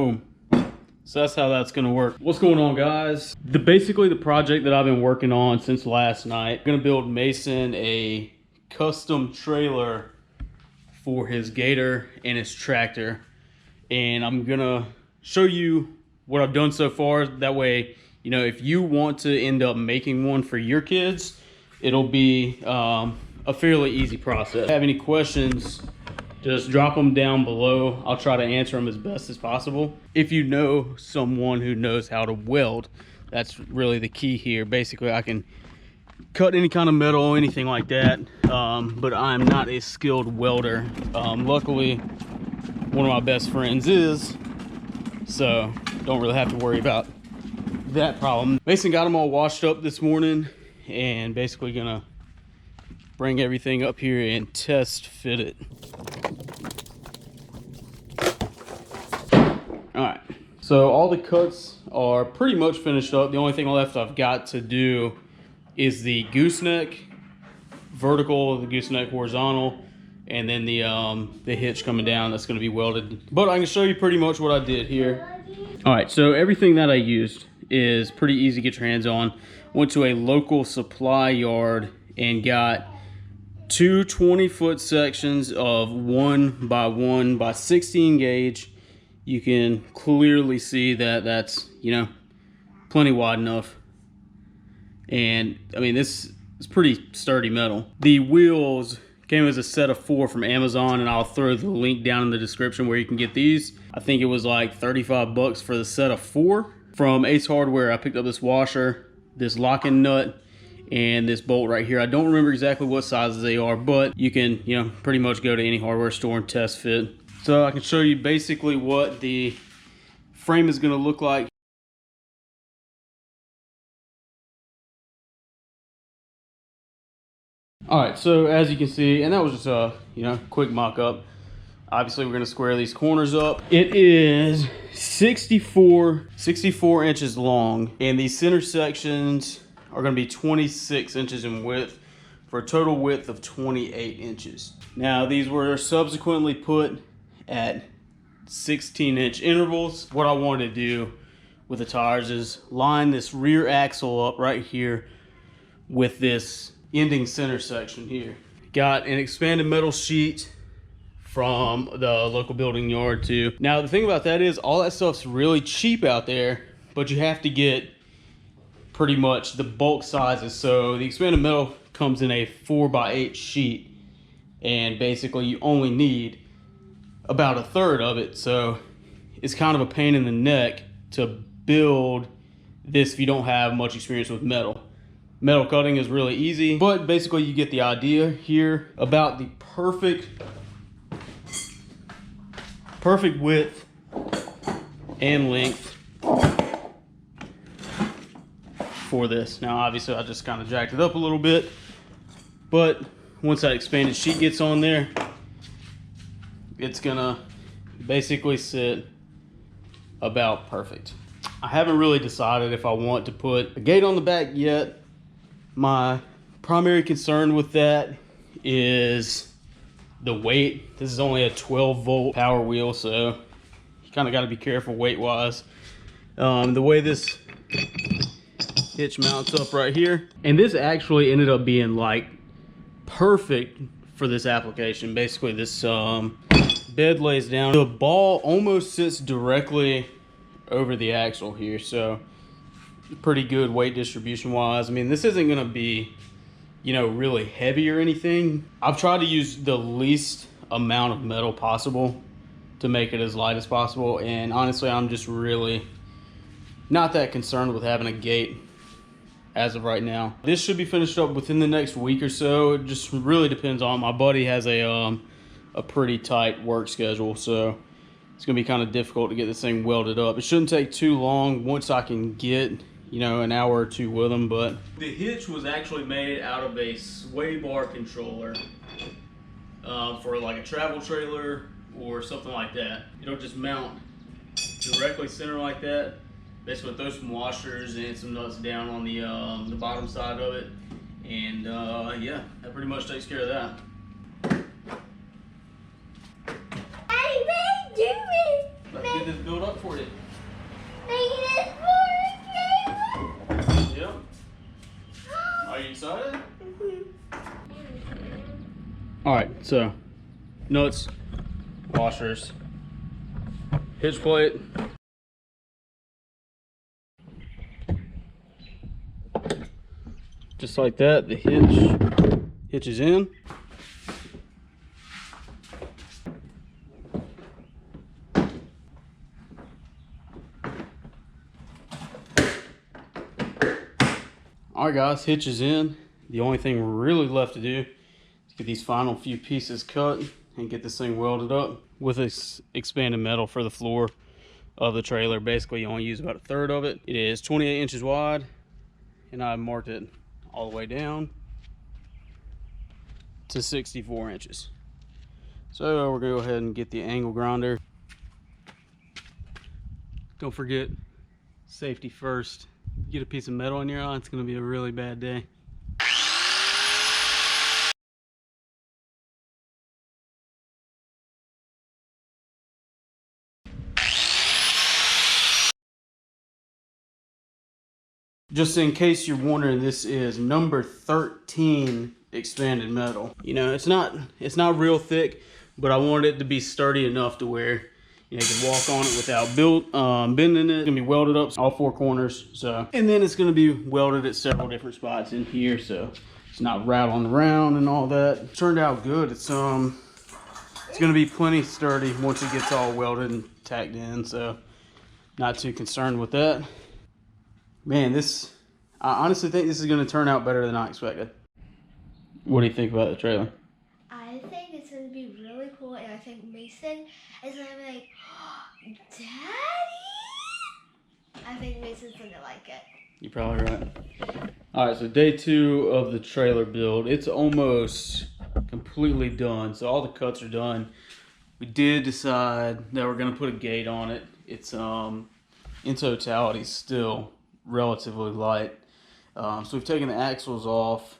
home. So that's how that's gonna work. What's going on, guys? Basically the project that I've been working on since last night. I'm gonna build Mason a custom trailer for his Gator and his tractor. And I'm gonna show you what I've done so far. That way, you know, if you want to end up making one for your kids, it'll be a fairly easy process. If you have any questions, just drop them down below. I'll try to answer them as best as possible. If you know someone who knows how to weld, that's really the key here. Basically, I can cut any kind of metal, anything like that, but I'm not a skilled welder. Luckily, one of my best friends is, so don't really have to worry about that problem. Mason got them all washed up this morning and basically gonna bring everything up here and test fit it. All right, so all the cuts are pretty much finished up. The only thing left I've got to do is the gooseneck vertical, the gooseneck horizontal, and then the hitch coming down. That's going to be welded. But I can show you pretty much what I did here. All right, so everything that I used is pretty easy to get your hands on. Went to a local supply yard and got two 20-foot sections of 1 by 1 by 16 gauge. You can clearly see that that's, you know, plenty wide enough. And I mean, this is pretty sturdy metal. The wheels came as a set of 4 from Amazon, and I'll throw the link down in the description where you can get these. I think it was like 35 bucks for the set of 4. From Ace Hardware, I picked up this washer, this locking nut, and this bolt right here. I don't remember exactly what sizes they are, but you can, you know, pretty much go to any hardware store and test fit. So I can show you basically what the frame is going to look like. All right, so as you can see, and that was just a, you know, quick mock-up. Obviously, we're going to square these corners up. It is 64 inches long, and these center sections are going to be 26 inches in width for a total width of 28 inches. Now, these were subsequently put at 16-inch intervals. What I wanted to do with the tires is line this rear axle up right here with this ending center section here. Got an expanded metal sheet from the local building yard too. Now the thing about that is all that stuff's really cheap out there, but you have to get pretty much the bulk sizes. So the expanded metal comes in a 4x8 sheet, and basically you only need about a third of it. So it's kind of a pain in the neck to build this if you don't have much experience with metal. Metal cutting is really easy, but basically you get the idea here about the perfect width and length for this. Now obviously I just kind of jacked it up a little bit, but once that expanded sheet gets on there, it's gonna basically sit about perfect. I haven't really decided if I want to put a gate on the back yet. My primary concern with that is the weight. This is only a 12-volt power wheel, so you kind of got to be careful weight-wise. The way this hitch mounts up right here, and this actually ended up being like perfect for this application. Basically, this bed lays down. The ball almost sits directly over the axle here, so pretty good weight distribution wise. I mean, this isn't going to be, you know, really heavy or anything. I've tried to use the least amount of metal possible to make it as light as possible, and honestly I'm just really not that concerned with having a gate as of right now. This should be finished up within the next week or so. It just really depends on, my buddy has a pretty tight work schedule, so it's gonna be kind of difficult to get this thing welded up. It shouldn't take too long once I can get, you know, an hour or two with them. But the hitch was actually made out of a sway bar controller for like a travel trailer or something like that. It'll just mount directly center like that. Basically throw some washers and some nuts down on the bottom side of it, and yeah, that pretty much takes care of that. this built up for you. Yep. Are you excited? Alright, so nuts, washers, hitch plate. Just like that, the hitch is in. Alright guys, hitch is in. The only thing really left to do is get these final few pieces cut and get this thing welded up with this expanded metal for the floor of the trailer. Basically, you only use about a third of it. It is 28 inches wide, and I marked it all the way down to 64 inches. So we're gonna go ahead and get the angle grinder. Don't forget, safety first. Get a piece of metal in your eye, it's gonna be a really bad day. Just in case you're wondering, this is number 13 expanded metal. You know, it's not real thick, but I wanted it to be sturdy enough to where you can walk on it without bending it. It's gonna be welded up all four corners. So, and then it's gonna be welded at several different spots in here, so it's not rattling around and all that. It turned out good. It's gonna be plenty sturdy once it gets all welded and tacked in. So, not too concerned with that. Man, I honestly think this is gonna turn out better than I expected. What do you think about the trailer? I think it's going to be really cool, and I think Mason is going to be like, oh, Daddy? I think Mason's going to like it. You're probably right. Alright, so day 2 of the trailer build. It's almost completely done. So all the cuts are done. We did decide that we're going to put a gate on it. It's, in totality, still relatively light. So we've taken the axles off.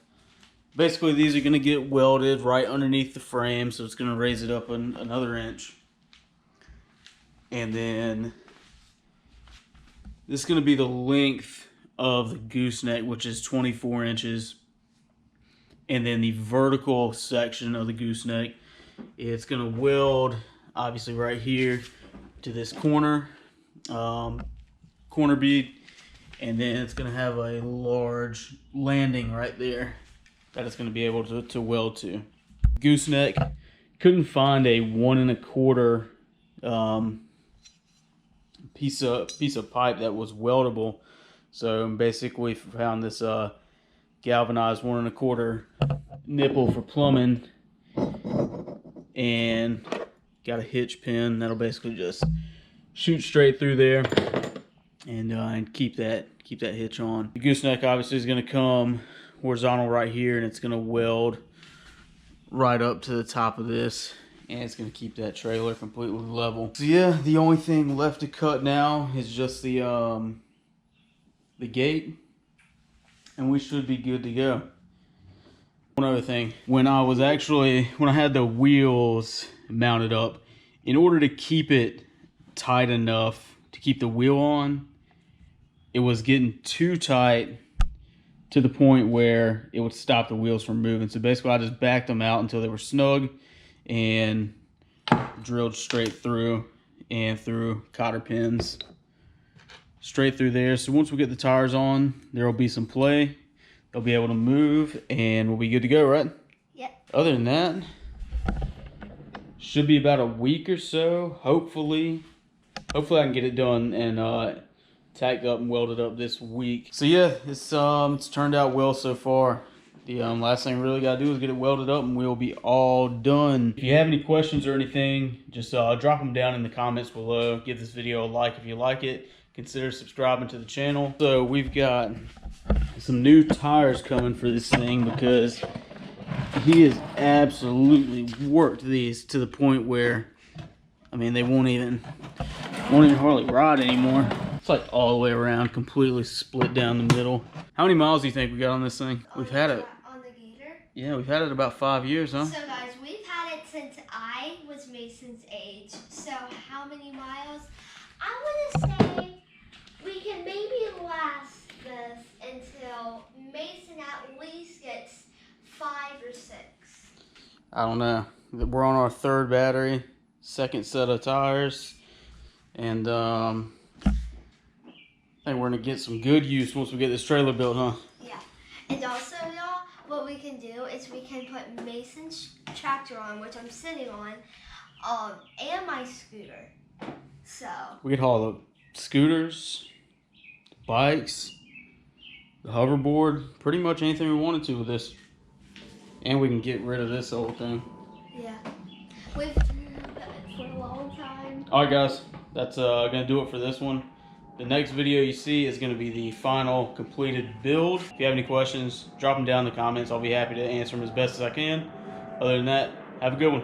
Basically, these are going to get welded right underneath the frame, so it's going to raise it up another inch. And then this is going to be the length of the gooseneck, which is 24 inches. And then the vertical section of the gooseneck, it's going to weld, obviously, right here to this corner bead. And then it's going to have a large landing right there that it's going to be able to weld to. Gooseneck, couldn't find a 1 1/4 piece of pipe that was weldable, so basically found this galvanized 1 1/4 nipple for plumbing, and got a hitch pin that'll basically just shoot straight through there and keep that hitch on. The gooseneck obviously is going to come horizontal right here, and it's going to weld right up to the top of this, and it's going to keep that trailer completely level. So yeah, the only thing left to cut now is just the gate, and we should be good to go. One other thing, when I had the wheels mounted up, in order to keep it tight enough to keep the wheel on, it was getting too tight to the point where it would stop the wheels from moving. So basically I just backed them out until they were snug and drilled straight through and through cotter pins straight through there. So once we get the tires on, there will be some play. They'll be able to move and we'll be good to go, right? Yep. Other than that, should be about a week or so, hopefully. Hopefully I can get it done and tacked up and welded up this week. So yeah, it's turned out well so far. The last thing we really got to do is get it welded up and we'll be all done. If you have any questions or anything, just drop them down in the comments below. Give this video a like if you like it. Consider subscribing to the channel. So we've got some new tires coming for this thing because he has absolutely worked these to the point where, I mean, they won't even hardly ride anymore. It's like all the way around, completely split down the middle. How many miles do you think we got on this thing? We've had it. On the Gator? Yeah, we've had it about 5 years, huh? So guys, we've had it since I was Mason's age. So how many miles? I want to say we can maybe last this until Mason at least gets 5 or 6. I don't know. We're on our 3rd battery, 2nd set of tires, and I think we're gonna get some good use once we get this trailer built, huh? Yeah. And also, y'all, what we can do is we can put Mason's tractor on, which I'm sitting on, and my scooter. So We could haul the scooters, bikes, the hoverboard, pretty much anything we wanted to with this. And we can get rid of this old thing. yeah, we've done it for a long time. Alright guys, that's gonna do it for this one. The next video you see is gonna be the final completed build. If you have any questions, drop them down in the comments. I'll be happy to answer them as best as I can. Other than that, have a good one.